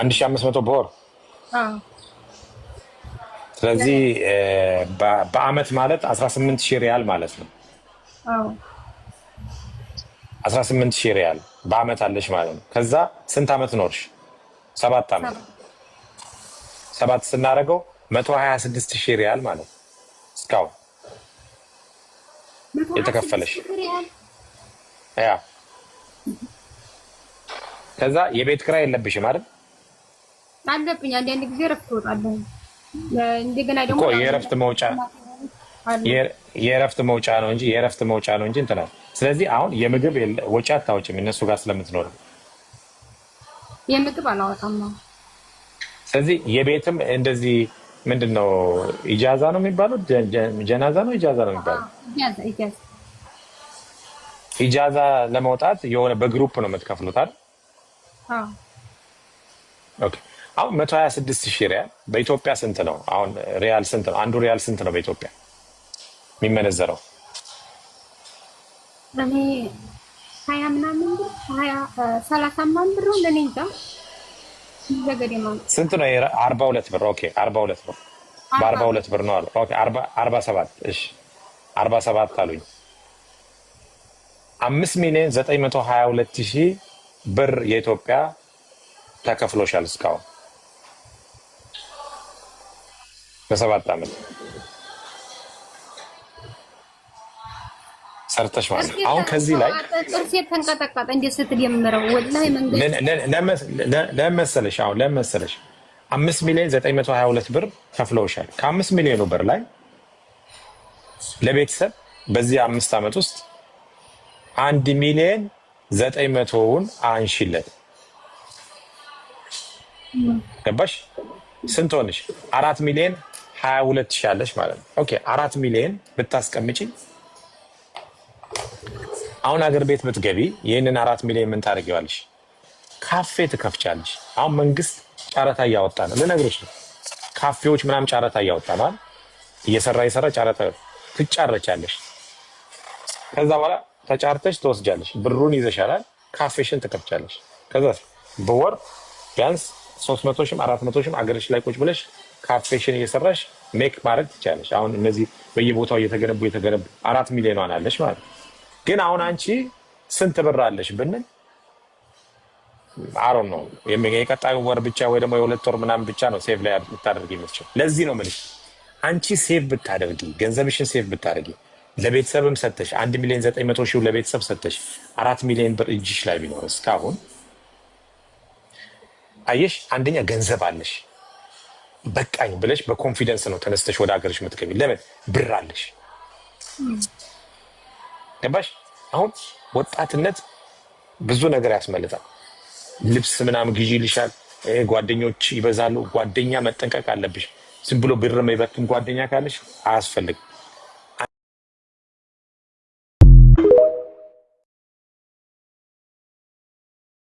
1500 በወር ስለዚህ በአመት ማለት 18000 ሪያል ማለት ነው 18000 ሪያል በአመት አለሽ ማለት ነው ከዛ ስንት አመት ኖርሽ 7 አመት 7 ስናደርገው 126000 ሪያል ማለት ነው እስካሁን የተከፈለሽ ያ ከዛ የቤት ኪራይ የለብሽም አይደል አለብኝ አንድ ጊዜ ረፍት ወጣለሁ እንደገና ደግሞ የረፍት መውጫ ነው እንጂ እንትና ስለዚህ አሁን የምግብ ወጪ አታውጭም እነሱ ጋር ስለምትኖር የምግብ አላወጣም ነው ስለዚህ የቤትም እንደዚህ ምንድነው ኢጃዛ ነው የሚባለው ጀናዛ ነው ኢጃዛ ነው የሚባለው ኢጃዛ ለመውጣት የሆነ በግሩፕ ነው የምትከፍሉት አይደል ኦኬ አሁን 126000 ሪያል በኢትዮጵያ ስንት ነው አሁን ሪያል ስንት ነው አንዱ ሪያል ስንት ነው በኢትዮጵያ የሚመነዘረው እኔ 20 ምናምን 30 ምናምን ብር ለኔ እንጃ ስንት ነው 42 ብር ኦኬ 42 ብር በ42 ብር ነው አለ ኦኬ 47 እሺ 47 አሉኝ 5,922,000 ብር የኢትዮጵያ ተከፍሎሻል እስካሁን በ7 አመት ሰርተሽ ማለት አሁን ከዚህ ላይ ጥርሴ ተንቀጠቀጠ እንደ ስትደምረው ወላሂ መንገድ ለመሰለሽ 5,922,000 ብር ከፍለውሻል ከ5 ሚሊዮኑ ብር ላይ ለቤተሰብ በዚህ 5 አመት ውስጥ 1,900,000ውን አንሺለት ገባሽ ስንት ሆነሽ 4,022,000 አለሽ ማለት ነው ኦኬ 4 ሚሊዮን ብታስቀምጪ አሁን አገር ቤት ብትገቢ ይሄንን 4 ሚሊዮን ምን ታደርጊዋለሽ ካፌ ትከፍቻለሽ አሁን መንግስት ጨረታ እያወጣ ነው ለነገሮች ነው ካፌዎች ምናምን ጨረታ እያወጣ ነው እየሰራ ጨረታ ትጫረቻለሽ ከዛ በኋላ ተጫርተሽ ትወስጃለሽ ብሩን ይዘሻላል ካፌሽን ትከፍቻለሽ ከዛ በወር ቢያንስ 300ሺም 400ሺም አገርሽ ላይ ቁጭ ብለሽ ካፌሽን እየሰራሽ ሜክ ማድረግ ትችላለሽ አሁን እነዚህ በየቦታው እየተገነቡ 4 ሚሊዮን አለሽ ማለት ግን አሁን አንቺ ስንት ብር አለሽ ብንል አሮን ነው የቀጣዩ ወር ብቻ ወይ ደግሞ የሁለት ወር ምናምን ብቻ ነው ሴቭ ላይ ልታደርጊ የምትችል ለዚህ ነው የምልሽ አንቺ ሴቭ ብታደርጊ ገንዘብሽን ሴቭ ብታደርጊ ለቤተሰብም ሰጥተሽ 1,900,000 ለቤተሰብ ሰጥተሽ 4 ሚሊዮን ብር እጅሽ ላይ ቢኖር እስካሁን አየሽ አንደኛ ገንዘብ አለሽ በቃኝ ብለሽ በኮንፊደንስ ነው ተነስተሽ ወደ ሀገርሽ የምትገቢ ለምን ብር አለሽ ገባሽ አሁን ወጣትነት ብዙ ነገር ያስመልጣል ልብስ ምናምን ግዢ ይልሻል ጓደኞች ይበዛሉ ጓደኛ መጠንቀቅ አለብሽ ዝም ብሎ ብር የማይበትን ጓደኛ ካለሽ አያስፈልግም